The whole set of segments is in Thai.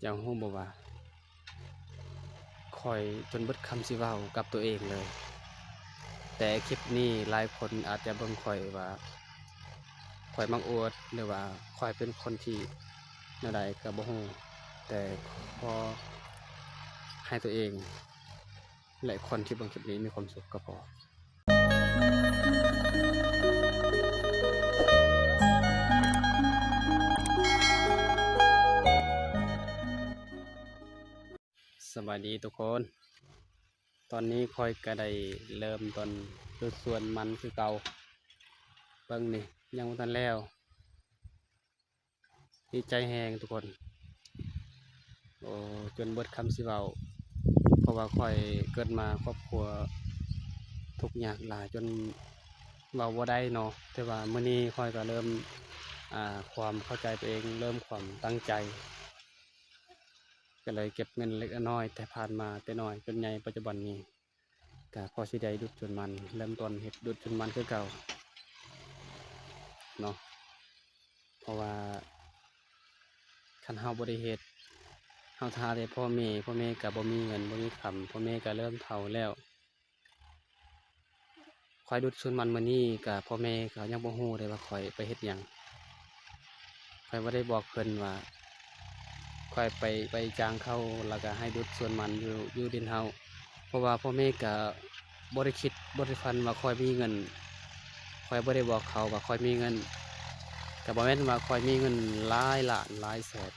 อย่างฮู้บ่ว่าข้อยจนเบิดคำสิเว้ากับตัวเองเลยแต่คลิปนี้หลายคนอาจจะเบิ่งข้อยว่าข้อยมักอวดหรือว่าข้อยเป็นคนที่แนวใดก็บ่ฮู้แต่พอให้ตัวเองและคนที่เบิ่งคลิปนี้มีความสุขก็พอสวัสดีทุกคนตอนนี้ข้อยก็ได้เริ่มต้นดูสวนมันคือเก่าเบิ่งนี่ยังบ่ทันแล้วดีใจแฮงทุกคนโอ้จนเบิดคำสิเว้าเพราะว่าข้อยเกิดมาครอบครัวทุกข์ยากหลายจนเว้าบ่ได้เนาะแต่ว่ามื้อนี้ข้อยก็เริ่มความเข้าใจตัวเองเริ่มความตั้งใจก็เลยเก็บเงินเล็กน้อยแต่ผ่านมาแต่น้อยจนใหญ่ปัจจุบันนี้ก็พอสิได้ดุดจนมันเริ่มต้นเฮ็ดดุดจนมันคือเก่าเนาะเพราะว่าคันเฮาบ่ได้เฮ็ดเฮาท่าแต่พ่อแม่ก็บ่มีเงินบ่มีคำพ่อแม่ก็เริ่มเฒ่าแล้วข้อยดุดจนมันมื้อนี้ก็พ่อแม่ก็ยังบ่ฮู้เลยว่าข้อยไปเฮ็ดหยังข้อยบ่ได้บอกเพิ่นว่าข้อยไปจ้างเขาแล้วก็ให้ดุดสวนมันอยู่ดินเฮาเพราะว่าพ่อแม่ก็บ่ได้คิดบ่ได้ฝันว่าข้อยมีเงินข้อยบ่ได้บอกเขาว่าข้อยมีเงินก็บ่แม่นว่าข้อยมีเงินหลายล้านหลายแสน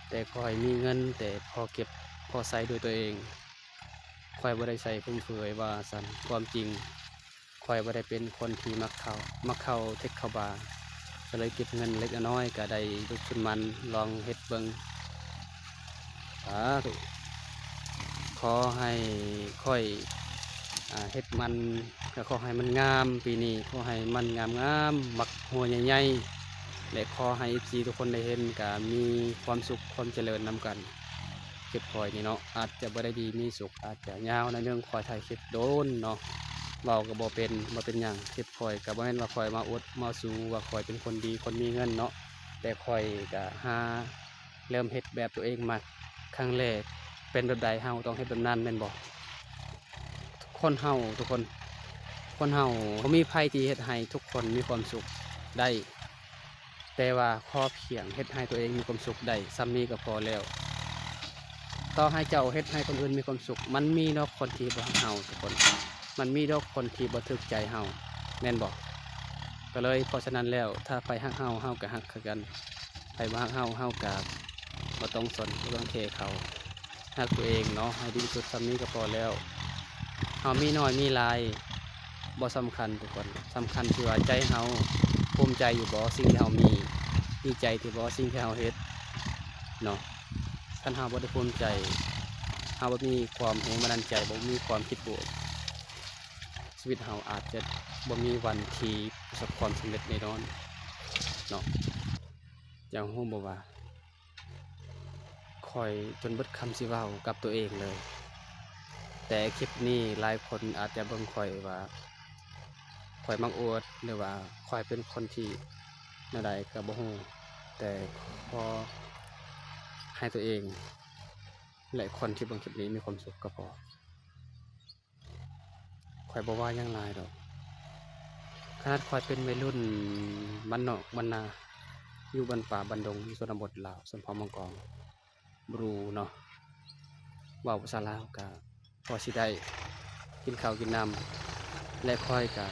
แต่ข้อยมีเงินแต่พอเก็บพอใช้ด้วยตัวเองข้อยบ่ได้ใช้ฟุ่มเฟือยว่าซั่นความจริงข้อยบ่ได้เป็นคนที่มักเข้าเทคเข้าบาร์ก็เลยเก็บเงินเล็กน้อยก็ได้ลุกขึ้นมันลองเฮ็ดเบิ่งสาธุขอให้ค่อยเฮ็ดมันก็ขอให้มันงามปีนี้ขอให้มันงามมักหัวใหญ่ๆและขอให้ FC ทุกคนได้เห็นก็มีความสุขความเจริญนำกันคลิปข้อยนี่เนาะอาจจะบ่ได้ดีมีสุขอาจจะยาวในเรื่องข้อยถ่ายคลิปโดนเนาะเว้าก็บ่เป็นหยังคลิปข้อยก็บ่แม่นว่าข้อยมาอวดมาสู่ว่าข้อยเป็นคนดีคนมีเงินเนาะแต่ข้อยก็เริ่มเฮ็ดแบบตัวเองมาครั้งแรกเป็นแบบใดเฮาต้องเฮ็ดแบบนั้นแม่นบ่คนเฮาทุกคนเฮาบ่มีไผที่เฮ็ดให้ทุกคนมีความสุขได้แต่ว่าขอเพียงเฮ็ดให้ตัวเองมีความสุขได้ซ้ำนี้ก็พอแล้วต่อให้เจ้าเฮ็ดให้คนอื่นมีความสุขมันมีดอกคนที่บ่ฮักเฮาทุกคนมันมีดอกคนที่บ่ถูกใจเฮาแม่นบ่ก็เลยเพราะฉะนั้นแล้วถ้าไผฮักเฮาเฮาก็ฮักคือกันไผบ่ฮักเฮาเฮาก็บ่ต้องสนบ่ต้องแคร์เขาฮักตัวเองเนาะให้ดีที่สุดซ้ำนี้ก็พอแล้วเฮามีน้อยมีหลายบ่สำคัญทุกคนสำคัญที่ว่าใจเฮาภูมิใจอยู่บ่สิ่งที่เฮามีใจที่บ่สิ่งที่เฮาเฮ็ดเนาะคันเฮาบ่ได้ภูมิใจเฮาบ่มีความแรงบันดาลใจบ่มีความคิดบวกชีวิตเฮาอาจจะบ่มีวันที่ประสบความสำเร็จแน่นอนเนาะอย่างฮู้บ่ว่าข้อยจนเบิดคำสิเว้ากับตัวเองเลยแต่คลิปนี้หลายคนอาจจะเบิ่งข้อยว่าข้อยมักอวดหรือว่าข้อยเป็นคนที่แนวใดก็บ่ฮู้แต่พอให้ตัวเองและคนที่เบิ่งคลิปนี้มีความสุขก็พอข้อยบ่ว่าหยังหลายดอกขนาดข้อยเป็นวัยรุ่นบ้านนอกบ้านนาอยู่บ้านป่าบ้านดงอยู่ชนบทลาวสวนเผ่ามังกรบรูเนาะเว้าภาษาลาวก็พอสิได้กินข้าวกินน้ำและข้อยก็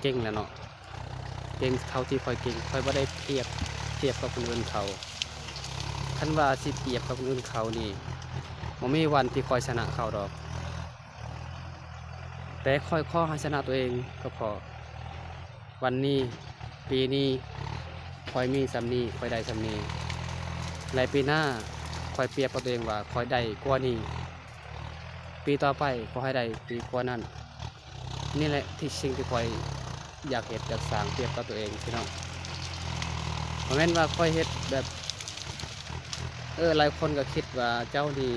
เก่งแล้วเนาะเก่งเท่าที่ข้อยเก่งข้อยบ่ได้เทียบกับคนอื่นเขาคันว่าสิเปรียบกับคนอื่นเขานี่บ่มีวันที่ข้อยชนะเขาดอกแต่ข้อยขอให้ชนะตัวเองก็พอวันนี้ปีนี้ข้อยมีส่ำนี้ข้อยได้ส่ำนี้และปีหน้าข้อยเปรียบกับตัวเองว่าข้อยได้กว่านี้ปีต่อไปขอให้ได้ปีกว่านั้นนี่แหละที่สิ่งที่ข้อยอยากเฮ็ดอยากสร้างเปรียบกับตัวเองพี่น้องบ่แม่นว่าข้อยเฮ็ดแบบหลายคนก็คิดว่าเจ้านี่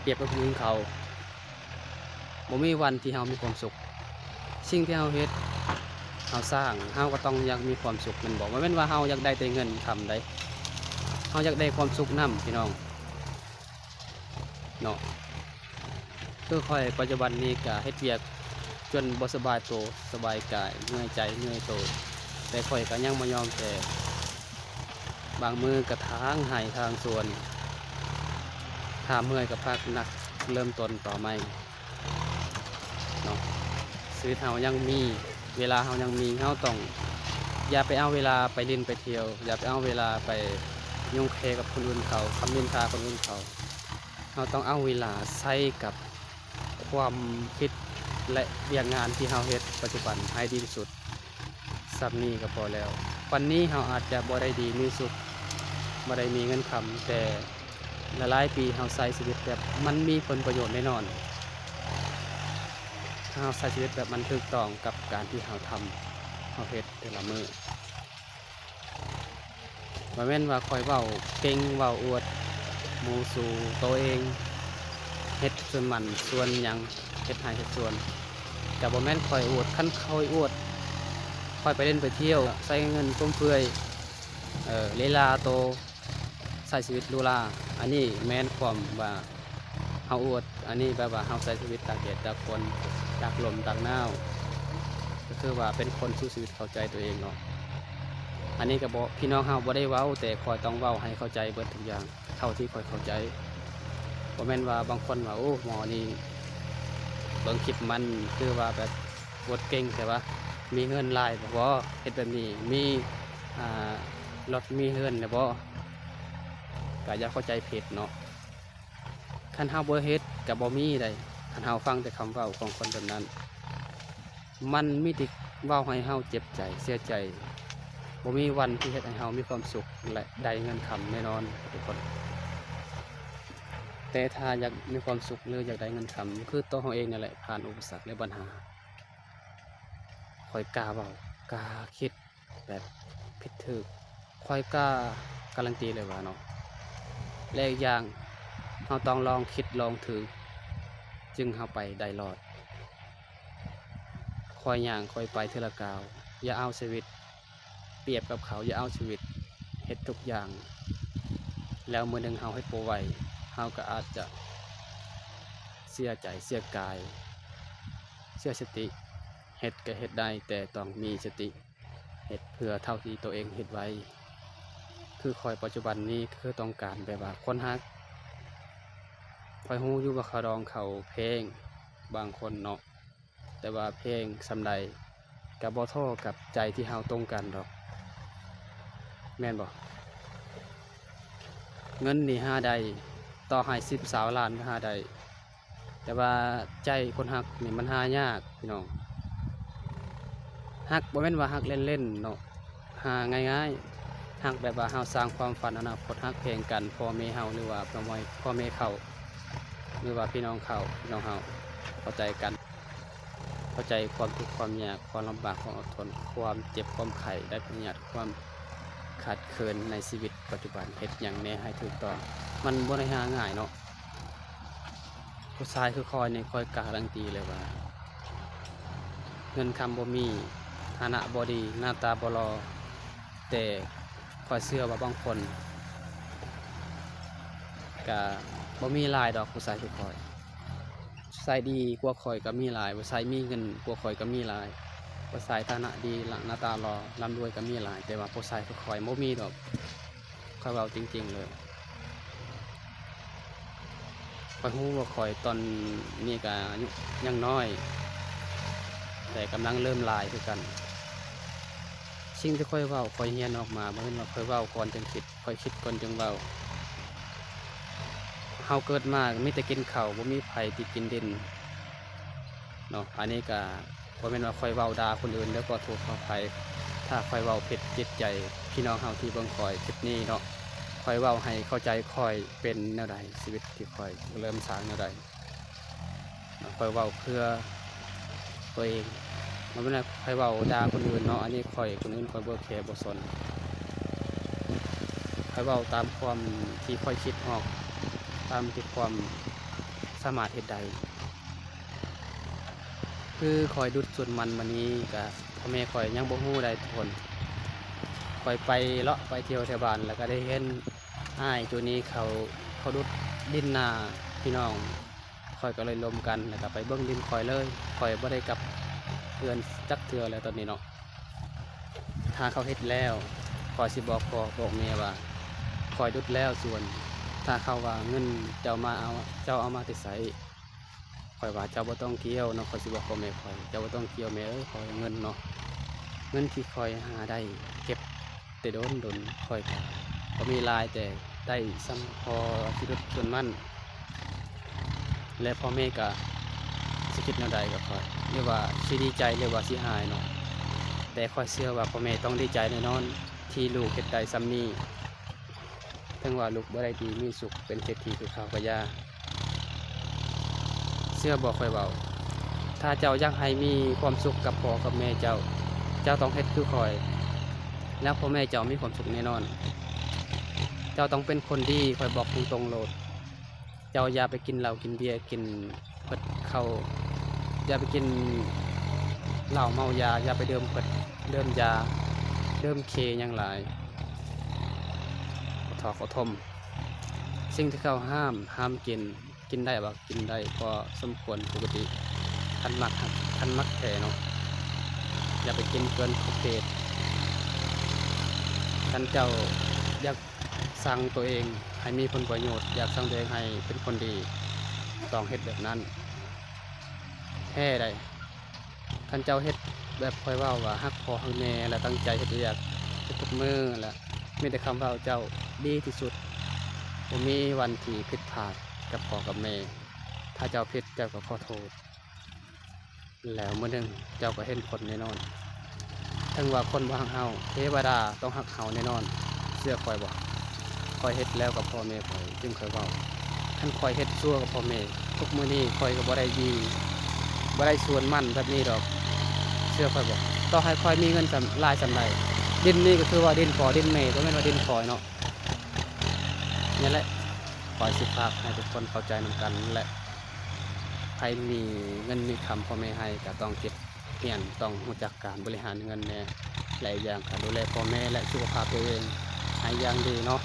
เปรียบกับคนอื่นเขาบ่มีวันที่เฮามีความสุขสิ่งที่เฮาเฮ็ดเฮาสร้างเฮาก็ต้องอยากมีความสุขแม่นบ่แม่นว่าเฮาอยากได้แต่เงินคำใด าอยากได้ความสุขนํพี่น้องเนาะคือค่อยปัจจุบันนี้ก็เฮ็ดเวียกจนบ่สบายตัวสบายกายเหนื่อยใจเหนื่อยตัวแต่ค่อยก็ยังบ่ยอมแพ้บางมือกระทางให้ทางสวนถ้าเมื่อยก็พักนักเริ่มต้นต่อใหม่เนาะชีวิตเฮายังมีเวลาเฮายังมีเฮาต้องอย่าไปเอาเวลาไปเล่นไปเที่ยวอย่าไปเอาเวลาไปยุ่งเคกับคนอื่นเขาคำนินทาคนอื่นเขาเราต้องเอาเวลาใช้กับความคิดและเรียกงานที่เราเฮ็ดปัจจุบันให้ดีที่สุดสับนี้ก็พอแล้ววันนี้เราอาจจะบ่ได้ดีมีสุขบ่ได้มีเงินคำแต่หลายๆปีเราใช้ชีวิตแบบมันมีผลประโยชน์แน่นอนถ้าเราใช้ชีวิตแบบมันถูกต้องกับการที่เราทำเราเฮ็ดแต่ละมื้อบ่แม่นว่าคอยเว้าเก่งเว้าอวดหมู่สู่ตัวเองเฮ็ดส่วนมันส่วนหยังเฮ็ดให้เฮ็ดส่วนแต่บ่แม่นคอยอวดคันคอยอวดคอยไปเล่นไปเที่ยวใช้เงินฟุ่มเฟือยเลลาโตใช้ชีวิตหรูหราอันนี้แม่นความว่าเฮาอวดอันนี้แบบว่าเฮาใช้ชีวิตตากแดดตากฝนตากลมตากหนาวก็คือว่าเป็นคนสู้ชีวิตเข้าใจตัวเองเนาะอันนี้ก็บอกพี่น้องเฮาบ่ได้เว้าแต่คอยต้องเว้าให้เข้าใจเบิดทุกอย่างเท่าที่คอยเข้าใจบ่แม่นว่าบางคนว่าโอ้หมอนี่เบิ่งคลิปมันคือว่าแบบอวดเก่งแต่ว่ามีเงินหลายบ่เฮ็ดแบบนี้มีอ่ารถมีเฮือนบ่ก็อย่าเข้าใจผิดเนาะคันเฮาบ่เฮ็ดก็บ่มีได้คันเฮาฟังแต่คำเว้าของคนแบบนั้นมันมีแต่เว้าให้เฮาเจ็บใจเสียใจบ่มีวันที่เฮ็ดให้เฮามีความสุขและได้เงินคำแน่นอนทุกคนแต่ถ้าอยากมีความสุขหรืออยากได้เงินคำคือตัวเฮาเองนั่นแหละผ่านอุปสรรคและปัญหาค่อยกล้าเว้ากล้าคิดแบบผิดถูกค่อยกล้าการันตีเลยว่าเนาะและอีกอย่างเฮาต้องลองคิดลองถือจึงเฮาไปได้รอดค่อยย่างค่อยไปเทื่อละก้าวอย่าเอาชีวิตเปรียบกับเขาอย่าเอาชีวิตเฮ็ดทุกอย่างแล้วมื้อหนึงเฮาเฮ็ดบ่ไหวเฮาก็อาจจะเสียใจเสียกายเสียสติเฮ็ดก็เฮ็ดได้แต่ต้องมีสติเฮ็ดเพื่อเท่าที่ตัวเองเฮ็ดไว้คือคอยปัจจุบันนี้คือต้องการแบบว่าคนฮักคอยฮู้อยู่ว่าเขาร้องเขาเพลงบางคนเนาะแต่ว่าเพลงสำใดก็บ่เท่ากับใจที่เฮาตรงกันดอกแม่นบ่เงินนี่หาได้ต่อให้10 20 ล้านก็หาได้แต่ว่าใจคนฮักนี่มันหายากพี่น้องฮักบ่แม่นว่าฮักเล่นๆเนาะหาง่ายๆฮักแบบว่าเฮาสร้างความฝันอนาคตฮักเพลงกันพ่อแม่เฮาหรือว่าพ่อแม่เขาหรือว่าพี่น้องเขาพี่น้องเฮาเข้าใจกันเข้าใจความทุกข์ความยากความลำบากความอดทนความเจ็บความไข้ได้ประหยัดความขาดเคินในชีวิตปัจจุบันเฮ็ดหยังแน่ให้ถูกต้องมันบ่ได้หาง่ายเนาะผู้ชายคือคอยนี่คอยการันตีเลยว่าเงินคำบ่มีฐานะบ่ดีหน้าตาบ่หล่อแต่คอยเชื่อว่าบางคนก็บ่มีหลายดอกผู้ชายคือคอยผู้ชายดีกว่าคอยก็มีหลายผู้ชายมีเงินกว่าคอยก็มีหลายผู้ชายฐานะดีหน้าตาหล่อร่ำรวยก็มีหลายแต่ว่าผู้ชายคือคอยบ่มีดอกคอยเว้าจริงๆเลยคอยฮู้ว่าคอยตอนนี้ก็อายุยังน้อยแต่กำลังเริ่มหลายคือกันสิ่งที่ค่อยเว้าค่อยเรียนออกมาบ่แม่นว่าค่อยเว้าก่อนจึงคิดค่อยคิดก่อนจึงเว้าเฮาเกิดมามีแต่กินข้าวบ่มีไผที่กินดินเนาะอันนี้ก็บ่แม่นว่าค่อยเว้าด่าคนอื่นแล้วก็ถูกเขาไปถ้าค่อยเว้าผิดจิตใจพี่น้องเฮาที่เบิ่งค่อยคลิปนี้เนาะค่อยเว้าให้เข้าใจค่อยเป็นแนวใดชีวิตที่ค่อยเริ่มสร้างแนวใดค่อยเว้าเพื่อตัวเองมันไม่ได้ใครเว้าด่าคนอื่นเนาะอันนี้คอยคนอื่นคอยบ่แคร์บ่สนคอยเว้าตามความที่คอยคิดออกตามที่ความสามารถเฮ็ดได้คือคอยดุดส่วนมันมานี้ก็พ่อแม่คอยยังบ่ฮู้ได้ทุกคนคอยไปเลาะไปเที่ยวแถวบ้านแล้วก็ได้เห็น อ้ายตัวนี้เขาดุดดินนาพี่น้องคอยก็เลยลมกันแล้วก็ไปเบิ้งดินคอยเลยคอยบ่ได้กลับเพื่อนจักเทือแล้วตอนนี้เนาะถ้าเขาเฮ็ดแล้วคอยสิบอกพ่อบอกแม่ว่าคอยดุดแล้วส่วนถ้าเขาว่าเงินเจ้ามาเอาเจ้าเอามาแต่ไสคอยว่าเจ้าบ่ต้องเกี่ยวเนาะคอยสิบอกพ่อแม่คอยเจ้าบ่ต้องเกี่ยวแม่เอ้ยคอยเงินเนาะเงินที่คอยหาได้เก็บแต่โดนคอยก็มีหลายแต่ได้ซ้ำพอชีวิตส่วนมันและพ่อแม่ก็สิคิดแนวใดก็คอยเรียกว่าสิดีใจเรียกว่าสิหายเนาะแต่คอยเชื่อว่าพ่อแม่ต้องดีใจแน่นอนที่ลูกเฮ็ดได้ซ้ำนี้ถึงว่าลูกบ่ได้ดีมีสุขเป็นเศรษฐีคือเขาก็อย่าเชื่อบอกคอยเว้าถ้าเจ้าอยากให้มีความสุขกับพ่อกับแม่เจ้าต้องเฮ็ดคือคอยแล้วพ่อแม่เจ้ามีความสุขแน่นอนเจ้าต้องเป็นคนดีคอยบอกตรงๆโลดเจ้าอย่าไปกินเหล้ากินเบียร์กินเพิดเข้าอย่าไปกินเหล้าเมายาอย่าไปเดิมเพิดเดิมยาเดิมเคอย่างหลายขอขอทมสิ่งที่เขาห้ามกินได้บ่กินได้พอสมควรปกติคันมักแท้เนาะอย่าไปกินเกินขอบเขตคันเจ้าอยากสร้างตัวเองให้มีผลประโยชน์อยากสร้างตัวเองให้เป็นคนดีต้องเฮ็ดแบบนั้นแท้ได้คันเจ้าเฮ็ดแบบคอยเว้าว่าฮักพ่อฮักแม่และตั้งใจเฮ็ดอยากทุกมือและมีแต่คำเว้าเจ้าดีที่สุดบ่มีวันที่ผิดพลาดกับพ่อกับแม่ถ้าเจ้าผิดเจ้าก็ขอโทษแล้วมื้อหนึงเจ้าก็เห็นผลแน่นอนถึงว่าคนบ่ฮักเฮาเทวดาต้องฮักเฮาแน่นอนเชื่อคอยบ่คอยเฮ็ดแล้วกับพ่อแม่คอยจึงคอยเว้าคันคอยเฮ็ดชั่วกับพ่อแม่ทุกมื้อนี้คอยก็บ่ได้ดีบ่ได้ส่วนมั่นแบบนี้ดอกเชื่อคอยบ่ต่อให้คอยมีเงินหลายสำใดดินนี่ก็คือว่าดินพ่อดินแม่บ่แม่นว่าดินคอยเนาะนี่แหละคอยสิฝากให้ทุกคนเข้าใจนำกันและใครมีเงินมีคำพ่อแม่ให้ก็ต้องเก็บเหียนต้องรู้จักการบริหารเงินแน่หลายอย่างค่ะดูแลพ่อแม่และสุขภาพตัวเองให้อย่างดีเนาะ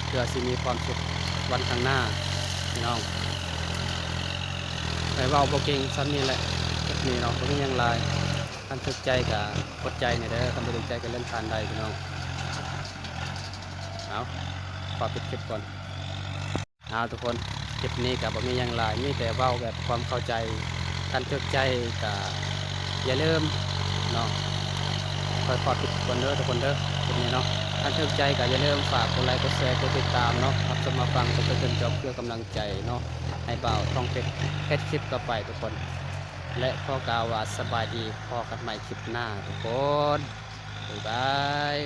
เพื่อสิมีความสุขวันข้างหน้าพี่น้องไปเว้าบ่เก่งซ้ำนี่แหละแบบนี้เนาะบ่มีหยังหลายคันถึกใจก็กดใจนี่เด้อคันบ่ถึกใจก็เล่นผ่านได้พี่น้องเอาขอปิดคลิปก่อนเอาทุกคนคลิปนี้ก็บ่มีหยังหลายมีแต่เว้าแบบความเข้าใจคันถึกใจก็อย่าลืมเนาะขอปิดก่อนเด้อทุกคนเด้อคลิปนี้เนาะถ้าถูกใจก็อย่าลืมฝากกดไลค์กดแชร์กดติดตามเนาะรับชมมาฟังจนจบเพื่อกำลังใจเนาะให้เบาท่องเป็นแค่คลิปต่อไปทุกคน และข้อกล่าวว่าสบายดีพอกันใหม่คลิปหน้าทุกคนบ๊ายบาย